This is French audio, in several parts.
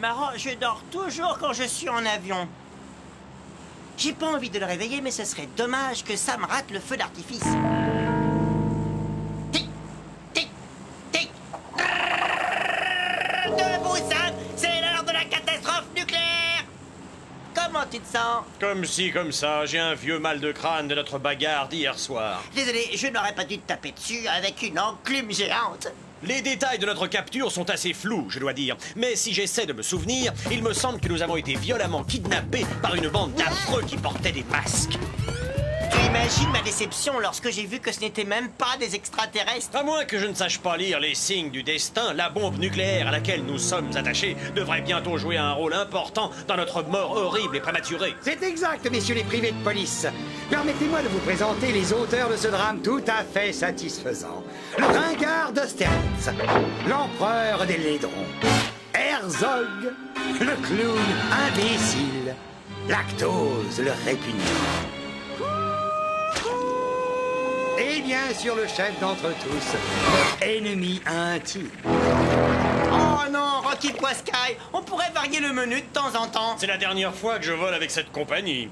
Marrant, je dors toujours quand je suis en avion. J'ai pas envie de le réveiller, mais ce serait dommage que Sam rate le feu d'artifice. Tic, tic, tic. Debout, Sam, c'est l'heure de la catastrophe nucléaire. Comment tu te sens? Comme ci, comme ça, j'ai un vieux mal de crâne de notre bagarre d'hier soir. Désolé, je n'aurais pas dû te taper dessus avec une enclume géante. Les détails de notre capture sont assez flous, je dois dire. Mais si j'essaie de me souvenir, il me semble que nous avons été violemment kidnappés par une bande d'affreux qui portaient des masques. Tu imagines ma déception lorsque j'ai vu que ce n'était même pas des extraterrestres? À moins que je ne sache pas lire les signes du destin, la bombe nucléaire à laquelle nous sommes attachés devrait bientôt jouer un rôle important dans notre mort horrible et prématurée. C'est exact, messieurs les privés de police. Permettez-moi de vous présenter les auteurs de ce drame tout à fait satisfaisant. Le ringard d'Austerlitz, l'empereur des laidrons, Herzog, le clown imbécile, Lactose, le répugnant. Et bien sûr le chef d'entre tous, ennemi intime. Oh non, Rocky Poiscaille, on pourrait varier le menu de temps en temps. C'est la dernière fois que je vole avec cette compagnie.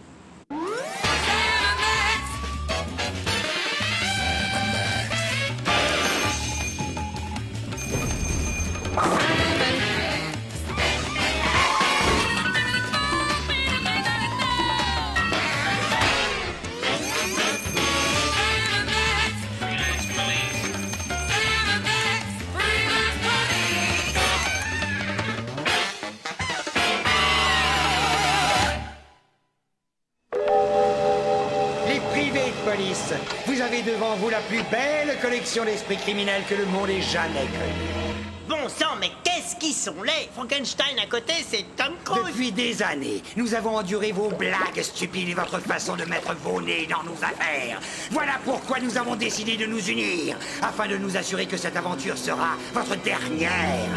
Police, vous avez devant vous la plus belle collection d'esprits criminels que le monde ait jamais connue. Bon sang, mais qu'est-ce qu'ils sont laids! Frankenstein à côté, c'est Tom Cruise! Depuis des années, nous avons enduré vos blagues stupides et votre façon de mettre vos nez dans nos affaires. Voilà pourquoi nous avons décidé de nous unir, afin de nous assurer que cette aventure sera votre dernière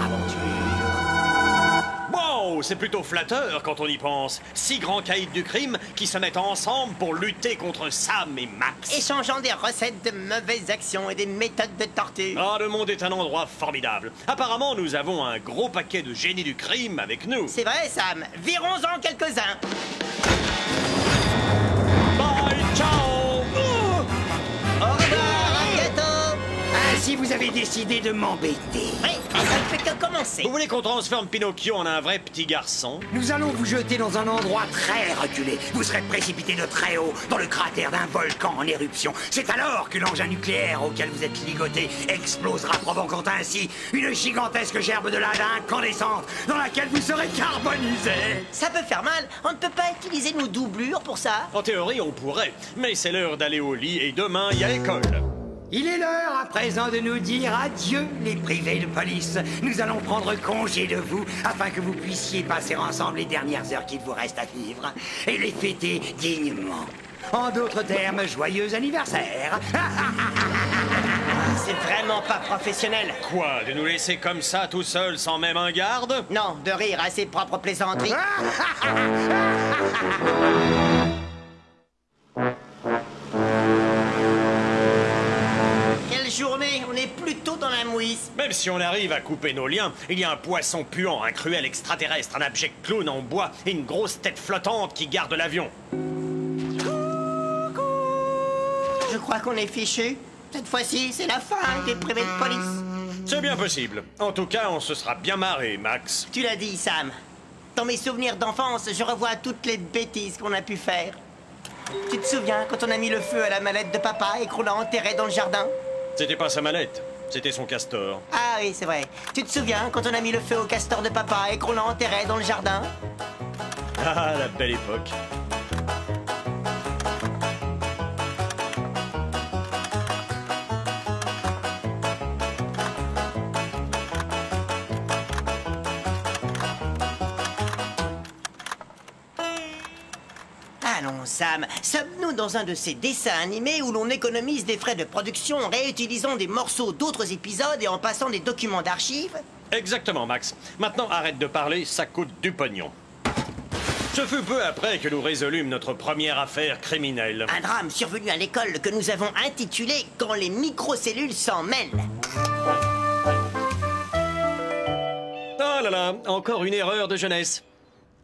aventure. Wow, c'est plutôt flatteur quand on y pense. 6 grands caïds du crime qui se mettent ensemble pour lutter contre Sam et Max. Échangeant des recettes de mauvaises actions et des méthodes de torture. Ah, le monde est un endroit formidable. Apparemment, nous avons un gros paquet de génies du crime avec nous. C'est vrai, Sam. Virons-en quelques-uns. Bye, ciao. Au revoir, à bientôt. Ainsi, vous avez décidé de m'embêter. Oui, et ça ne fait que commencer. Vous voulez qu'on transforme Pinocchio en un vrai petit garçon? Nous allons vous jeter dans un endroit très reculé. Vous serez précipité de très haut dans le cratère d'un volcan en éruption. C'est alors que l'engin nucléaire auquel vous êtes ligoté explosera, provoquant ainsi une gigantesque gerbe de lave incandescente dans laquelle vous serez carbonisé. Ça peut faire mal. On ne peut pas utiliser nos doublures pour ça. En théorie, on pourrait. Mais c'est l'heure d'aller au lit et demain, il y a école. Il est l'heure à présent de nous dire adieu, les privés de police. Nous allons prendre congé de vous afin que vous puissiez passer ensemble les dernières heures qu'il vous reste à vivre et les fêter dignement. En d'autres termes, joyeux anniversaire. C'est vraiment pas professionnel. Quoi, de nous laisser comme ça tout seul sans même un garde? Non, de rire à ses propres plaisanteries. Journée, on est plutôt dans la mouise. Même si on arrive à couper nos liens, il y a un poisson puant, un cruel extraterrestre, un abject clown en bois et une grosse tête flottante qui garde l'avion. Je crois qu'on est fichu. Cette fois-ci, c'est la fin des privés de police. C'est bien possible. En tout cas, on se sera bien marré, Max. Tu l'as dit, Sam. Dans mes souvenirs d'enfance, je revois toutes les bêtises qu'on a pu faire. Tu te souviens quand on a mis le feu à la mallette de papa et qu'on l'a enterré dans le jardin? C'était pas sa mallette, c'était son castor. Ah oui, c'est vrai. Tu te souviens quand on a mis le feu au castor de papa et qu'on l'a enterré dans le jardin? Ah, la belle époque. Allons, Sam, sommes-nous dans un de ces dessins animés où l'on économise des frais de production en réutilisant des morceaux d'autres épisodes et en passant des documents d'archives? Exactement, Max. Maintenant, arrête de parler, ça coûte du pognon. Ce fut peu après que nous résolûmes notre première affaire criminelle. Un drame survenu à l'école que nous avons intitulé « Quand les microcellules s'en mêlent ». là là, encore une erreur de jeunesse.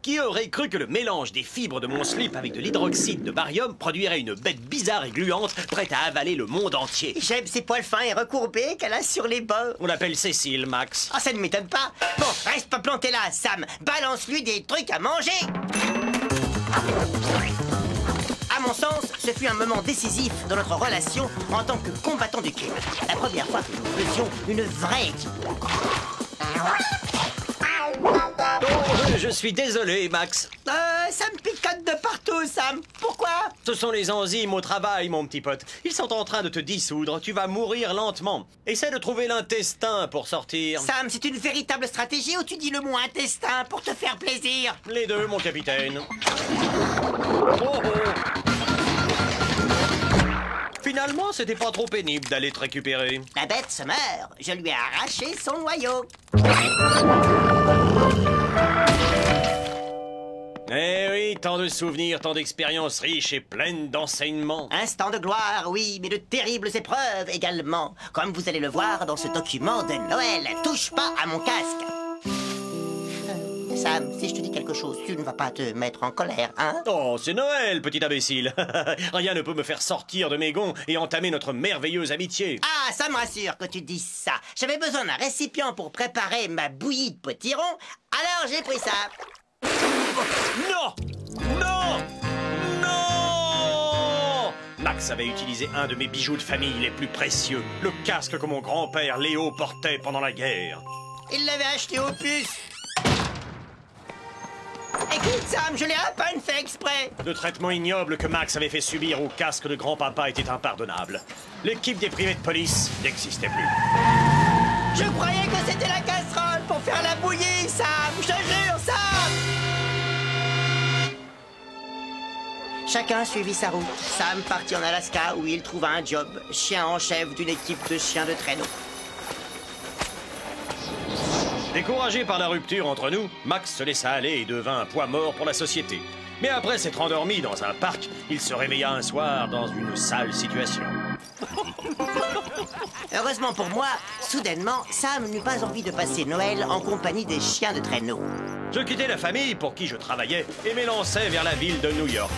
Qui aurait cru que le mélange des fibres de mon slip avec de l'hydroxyde de barium produirait une bête bizarre et gluante, prête à avaler le monde entier? J'aime ces poils fins et recourbés qu'elle a sur les bords. On l'appelle Cécile, Max. Ah, ça ne m'étonne pas. Bon, reste pas planté là, Sam. Balance-lui des trucs à manger. À mon sens, ce fut un moment décisif dans notre relation en tant que combattant du crime. La première fois que nous faisions une vraie équipe. Oh, je suis désolé, Max. Ça me picote de partout, Sam. Pourquoi? Ce sont les enzymes au travail, mon petit pote. Ils sont en train de te dissoudre. Tu vas mourir lentement. Essaie de trouver l'intestin pour sortir. Sam, c'est une véritable stratégie ou tu dis le mot intestin pour te faire plaisir? Les deux, mon capitaine. Oh, oh. Finalement, c'était pas trop pénible d'aller te récupérer. La bête se meurt. Je lui ai arraché son noyau. Eh oui, tant de souvenirs, tant d'expériences riches et pleines d'enseignements. Instant de gloire, oui, mais de terribles épreuves également. Comme vous allez le voir dans ce document de Noël. Touche pas à mon casque. Sam, si je te dis quelque chose, tu ne vas pas te mettre en colère, hein? Oh, c'est Noël, petit imbécile. Rien ne peut me faire sortir de mes gonds et entamer notre merveilleuse amitié. Ah, ça me rassure que tu dises ça. J'avais besoin d'un récipient pour préparer ma bouillie de potiron, alors j'ai pris ça. Non! Non! Non! Max avait utilisé un de mes bijoux de famille les plus précieux, le casque que mon grand-père Léo portait pendant la guerre. Il l'avait acheté au puce. Écoute, Sam, je l'ai à peine fait exprès. Le traitement ignoble que Max avait fait subir au casque de grand-papa était impardonnable. L'équipe des privés de police n'existait plus. Je croyais que c'était la casserole pour faire la bouillie, Sam. Je te jure, Sam. Chacun suivit sa route. Sam partit en Alaska où il trouva un job, chien en chef d'une équipe de chiens de traîneau. Découragé par la rupture entre nous, Max se laissa aller et devint un poids mort pour la société. Mais après s'être endormi dans un parc, il se réveilla un soir dans une sale situation. Heureusement pour moi, soudainement, Sam n'eut pas envie de passer Noël en compagnie des chiens de traîneau. Je quittai la famille pour qui je travaillais et m'élançai vers la ville de New York.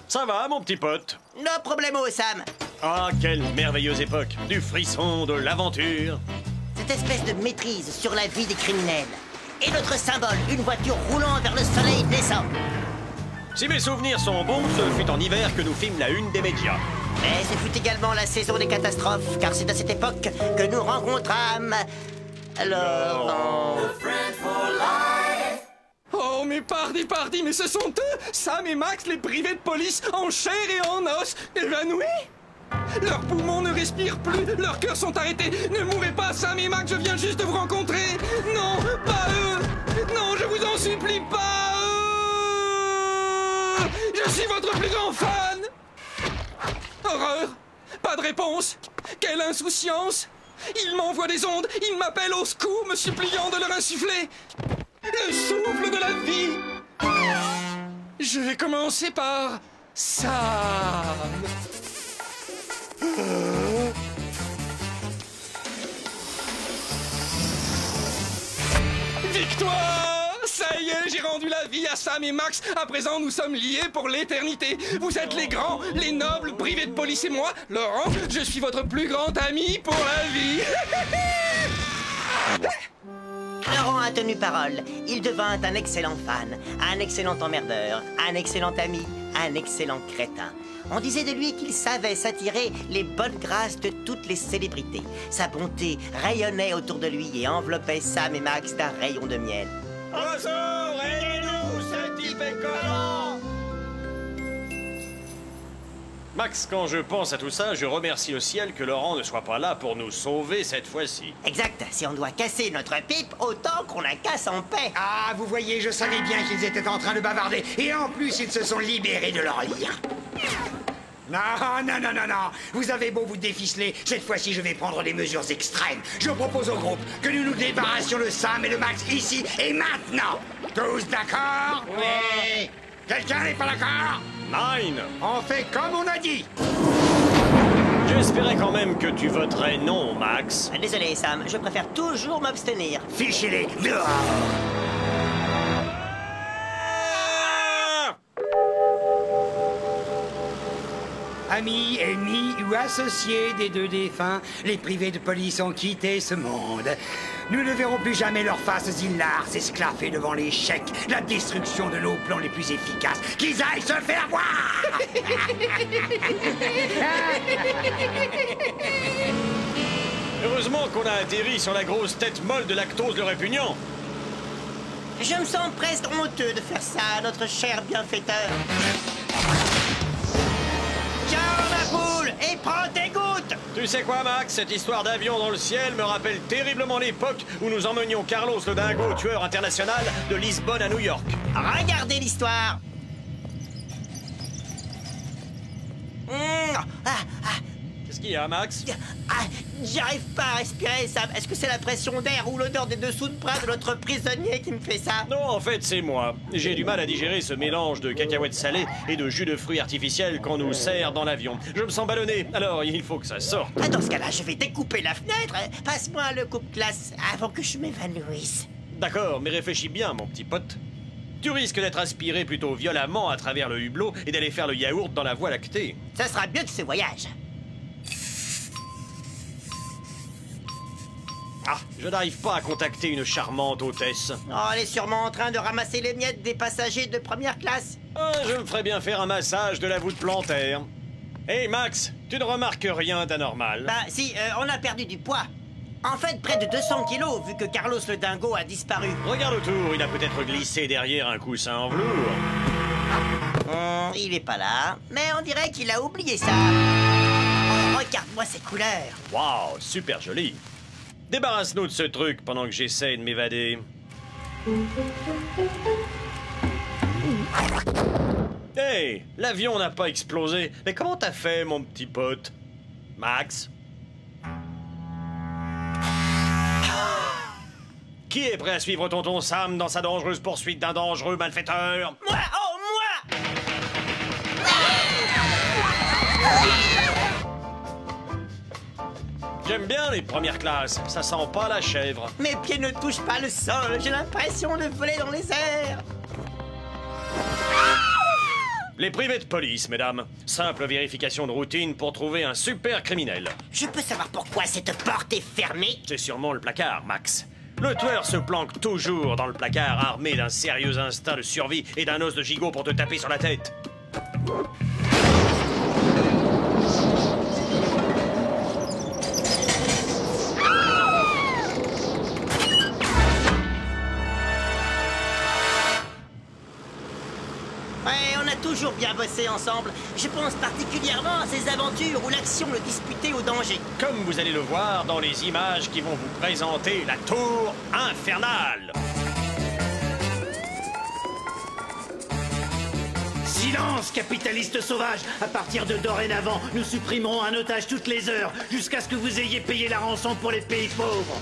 Ça va, mon petit pote? No problemo, Sam. Ah, quelle merveilleuse époque! Du frisson, de l'aventure! Cette espèce de maîtrise sur la vie des criminels. Et notre symbole, une voiture roulant vers le soleil naissant. Si mes souvenirs sont bons, ce fut en hiver que nous fîmes la une des médias. Mais ce fut également la saison des catastrophes, car c'est à cette époque que nous rencontrâmes... Laurent... Oh, mais pardi, mais ce sont eux, Sam et Max, les privés de police, en chair et en os, évanouis. Leurs poumons ne respirent plus, leurs cœurs sont arrêtés. Ne mourrez pas, Sam et Max, je viens juste de vous rencontrer. Non, pas eux. Non, je vous en supplie, pas eux. Je suis votre plus grand fan. Horreur, pas de réponse. Quelle insouciance. Ils m'envoient des ondes, ils m'appellent au secours, me suppliant de leur insuffler le souffle de la vie. Je vais commencer par Sam. Victoire! Ça y est, j'ai rendu la vie à Sam et Max. À présent, nous sommes liés pour l'éternité. Vous êtes les grands, les nobles, privés de police et moi, Laurent, je suis votre plus grand ami pour la vie. Laurent a tenu parole. Il devint un excellent fan, un excellent emmerdeur, un excellent ami, un excellent crétin. On disait de lui qu'il savait s'attirer les bonnes grâces de toutes les célébrités. Sa bonté rayonnait autour de lui et enveloppait Sam et Max d'un rayon de miel. Au secours, aidez-nous, ce type est collant! Max, quand je pense à tout ça, je remercie le ciel que Laurent ne soit pas là pour nous sauver cette fois-ci. Exact. Si on doit casser notre pipe, autant qu'on la casse en paix. Ah, vous voyez, je savais bien qu'ils étaient en train de bavarder. Et en plus, ils se sont libérés de leur lien. Non, non, non, non, non. Vous avez beau vous déficeler, cette fois-ci, je vais prendre des mesures extrêmes. Je propose au groupe que nous nous débarrassions de Sam et de Max ici et maintenant. Tous d'accord? Oui. Quelqu'un n'est pas d'accord? Nine! On fait comme on a dit. J'espérais quand même que tu voterais non, Max. Désolé, Sam, je préfère toujours m'abstenir. Fichez-les dehors. Amis, ennemis ou associés des deux défunts, les privés de police ont quitté ce monde. Nous ne verrons plus jamais leurs faces hilars s'esclaffer devant l'échec, la destruction de nos plans les plus efficaces. Qu'ils aillent se faire voir. Heureusement qu'on a atterri sur la grosse tête molle de Lactose le répugnant. Je me sens presque honteux de faire ça à notre cher bienfaiteur. Tiens, ma poule, et prends tes gouttes! Tu sais quoi, Max? Cette histoire d'avion dans le ciel me rappelle terriblement l'époque où nous emmenions Carlos le dingo, tueur international, de Lisbonne à New York. Regardez l'histoire. Qu'est-ce qu'il y a, Max? J'arrive pas à respirer, Sam. Est-ce que c'est la pression d'air ou l'odeur des dessous de bras de notre prisonnier qui me fait ça? Non, en fait, c'est moi. J'ai du mal à digérer ce mélange de cacahuètes salées et de jus de fruits artificiels qu'on nous sert dans l'avion. Je me sens ballonné, alors il faut que ça sorte. Dans ce cas-là, je vais découper la fenêtre. Passe-moi le coupe-glace avant que je m'évanouisse. D'accord, mais réfléchis bien, mon petit pote. Tu risques d'être aspiré plutôt violemment à travers le hublot et d'aller faire le yaourt dans la voie lactée. Ça sera mieux que ce voyage. Ah, je n'arrive pas à contacter une charmante hôtesse. Oh, elle est sûrement en train de ramasser les miettes des passagers de première classe. Ah, je me ferais bien faire un massage de la voûte plantaire. Hé, Max, tu ne remarques rien d'anormal? Bah si, on a perdu du poids. En fait, près de 200 kilos, vu que Carlos le dingo a disparu. Regarde autour, il a peut-être glissé derrière un coussin en velours. Il est pas là, mais on dirait qu'il a oublié ça. Oh, regarde-moi ces couleurs. Waouh, super joli. Débarrasse-nous de ce truc pendant que j'essaie de m'évader. Hey, l'avion n'a pas explosé. Mais comment t'as fait, mon petit pote? Max? Qui est prêt à suivre tonton Sam dans sa dangereuse poursuite d'un dangereux malfaiteur? Moi! Oh, moi! J'aime bien les premières classes, ça sent pas la chèvre. Mes pieds ne touchent pas le sol, j'ai l'impression de voler dans les airs. Les privés de police, mesdames. Simple vérification de routine pour trouver un super criminel. Je peux savoir pourquoi cette porte est fermée? C'est sûrement le placard, Max. Le tueur se planque toujours dans le placard, armé d'un sérieux instinct de survie et d'un os de gigot pour te taper sur la tête. Ouais, on a toujours bien bossé ensemble. Je pense particulièrement à ces aventures où l'action le disputait au danger. Comme vous allez le voir dans les images qui vont vous présenter la tour infernale. Silence, capitaliste sauvage! À partir de dorénavant, nous supprimerons un otage toutes les heures, jusqu'à ce que vous ayez payé la rançon pour les pays pauvres.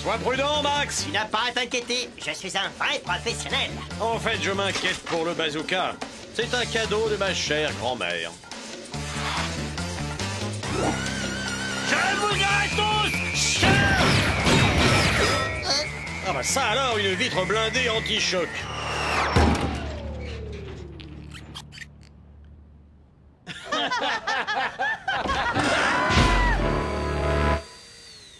Sois prudent, Max. Tu n'as pas à t'inquiéter, je suis un vrai professionnel. En fait, je m'inquiète pour le bazooka. C'est un cadeau de ma chère grand-mère. Je vous arrête tous! Ah bah ça alors, une vitre blindée anti-choc.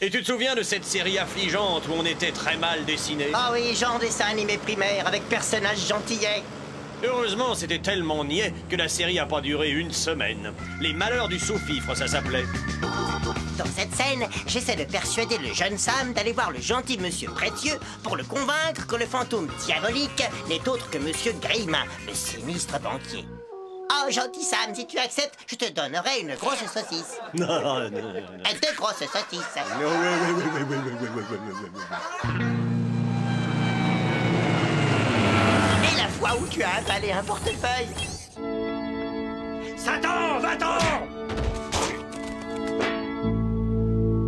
Et tu te souviens de cette série affligeante où on était très mal dessiné? Ah oui, genre dessin animé primaire avec personnages gentillets. Heureusement, c'était tellement niais que la série a pas duré une semaine. Les malheurs du sous-fifre, ça s'appelait. Dans cette scène, j'essaie de persuader le jeune Sam d'aller voir le gentil monsieur Prétieux pour le convaincre que le fantôme diabolique n'est autre que monsieur Gréma, le sinistre banquier. Oh, gentil Sam, si tu acceptes, je te donnerai une grosse saucisse. Non. Deux grosses saucisses. Et la fois où tu as avalé un portefeuille. Satan, va-t'en!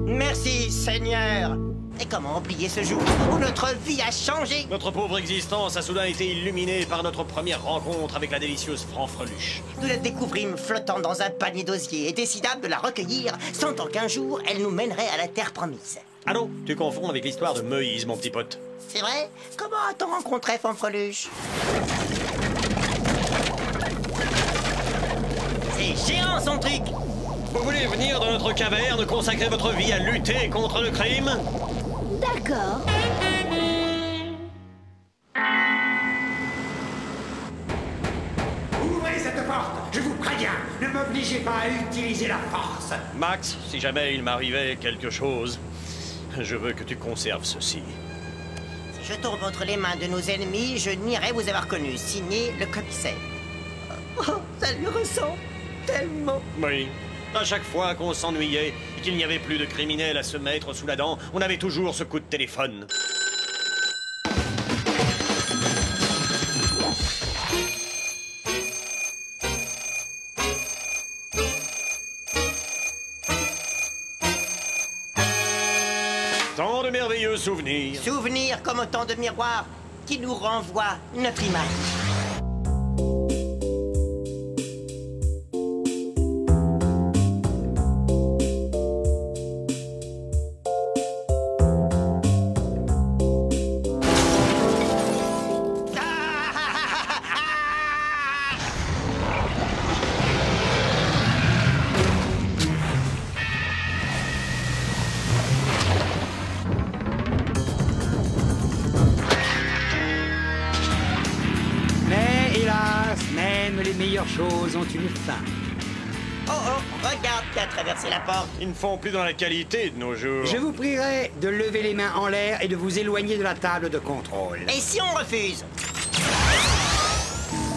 Merci, Seigneur! Et comment oublier ce jour où notre vie a changé? Notre pauvre existence a soudain été illuminée par notre première rencontre avec la délicieuse Franfreluche. Nous la découvrîmes flottant dans un panier d'osier et décidâmes de la recueillir, sentant qu'un jour, elle nous mènerait à la terre promise. Ah non, tu confonds avec l'histoire de Moïse, mon petit pote. C'est vrai? Comment a-t-on rencontré Fanfreluche? C'est géant son truc! Vous voulez venir dans notre caverne consacrer votre vie à lutter contre le crime? D'accord. Ouvrez cette porte, je vous préviens. Ne m'obligez pas à utiliser la force. Max, si jamais il m'arrivait quelque chose, je veux que tu conserves ceci. Si je tombe entre les mains de nos ennemis, je nierai vous avoir connu. Signé le commissaire. Oh, ça lui ressemble tellement. Oui. À chaque fois qu'on s'ennuyait et qu'il n'y avait plus de criminels à se mettre sous la dent, on avait toujours ce coup de téléphone. Tant de merveilleux souvenirs. Souvenirs comme autant de miroirs qui nous renvoient notre image. Même les meilleures choses ont une fin. Oh oh, regarde qui a traversé la porte. Ils ne font plus dans la qualité de nos jours. Je vous prierai de lever les mains en l'air et de vous éloigner de la table de contrôle. Et si on refuse?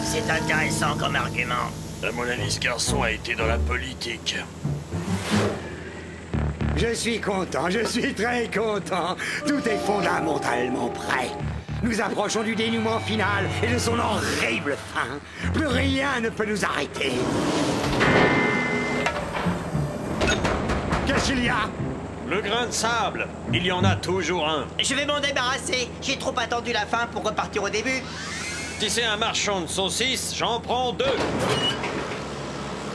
C'est intéressant comme argument. À mon avis, ce garçon a été dans la politique. Je suis content, je suis très content. Tout est fondamentalement prêt. Nous approchons du dénouement final et de son horrible fin. Plus rien ne peut nous arrêter. Qu'est-ce qu'il y a? Le grain de sable, il y en a toujours un. Je vais m'en débarrasser. J'ai trop attendu la fin pour repartir au début. Si c'est un marchand de saucisses, j'en prends 2.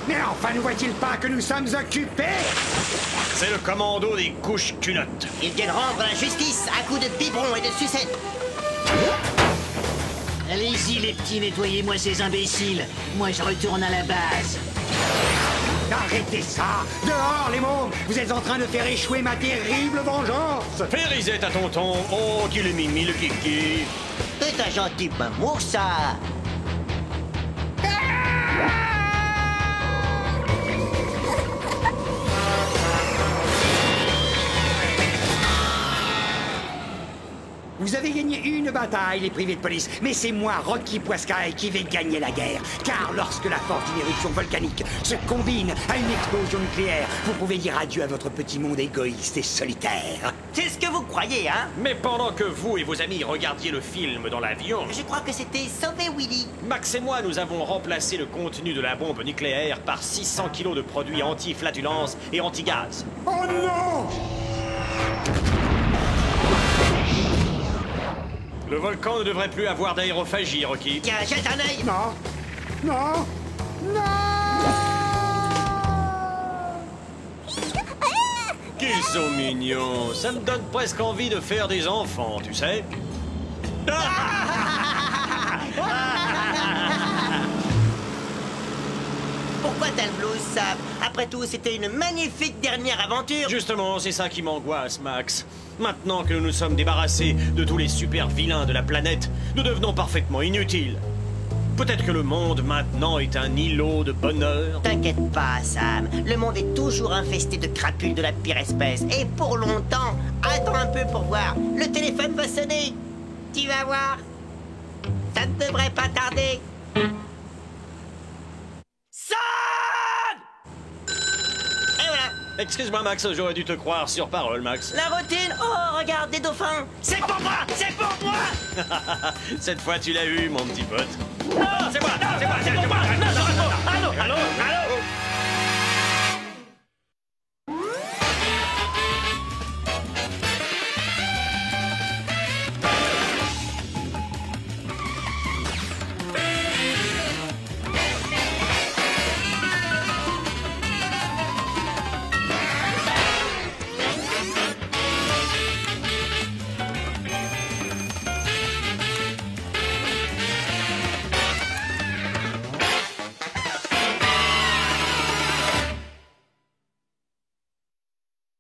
Mais enfin, ne voit-il pas que nous sommes occupés? C'est le commando des couches culottes. Ils viennent rendre la justice à coups de biberon et de sucettes. Allez-y les petits, nettoyez-moi ces imbéciles. Moi je retourne à la base. Arrêtez ça! Dehors, les mômes! Vous êtes en train de faire échouer ma terrible vengeance! Fais risette à tonton. Oh, qu'il est mimi le kiki. C'est un gentil amour, ça. Vous avez gagné une bataille, les privés de police, mais c'est moi, Rocky Poiscaille, qui vais gagner la guerre. Car lorsque la force d'une éruption volcanique se combine à une explosion nucléaire, vous pouvez dire adieu à votre petit monde égoïste et solitaire. C'est ce que vous croyez, hein? Mais pendant que vous et vos amis regardiez le film dans l'avion, Je crois que c'était Sauver Willy. Max et moi, nous avons remplacé le contenu de la bombe nucléaire par 600 kilos de produits anti-flatulence et anti-gaz. Oh non! Le volcan ne devrait plus avoir d'aérophagie, Rocky. Tiens, jette un œil. Non! Non! Non! Qu'ils sont mignons. Ça me donne presque envie de faire des enfants, tu sais. Pourquoi t'as le blues, Sam? Après tout, c'était une magnifique dernière aventure. Justement, c'est ça qui m'angoisse, Max. Maintenant que nous nous sommes débarrassés de tous les super vilains de la planète, nous devenons parfaitement inutiles. Peut-être que le monde maintenant est un îlot de bonheur. T'inquiète pas, Sam. Le monde est toujours infesté de crapules de la pire espèce. Et pour longtemps. Attends un peu pour voir. Le téléphone va sonner. Tu vas voir. Ça ne devrait pas tarder. Sonne! Et voilà. Excuse-moi, Max, j'aurais dû te croire sur parole, Max. La routine. Oh, regarde, des dauphins. C'est pour moi. C'est pour moi. Cette fois, tu l'as eu, mon petit pote. Non, c'est moi. C'est moi. C'est moi. Non, allô, allô, allô.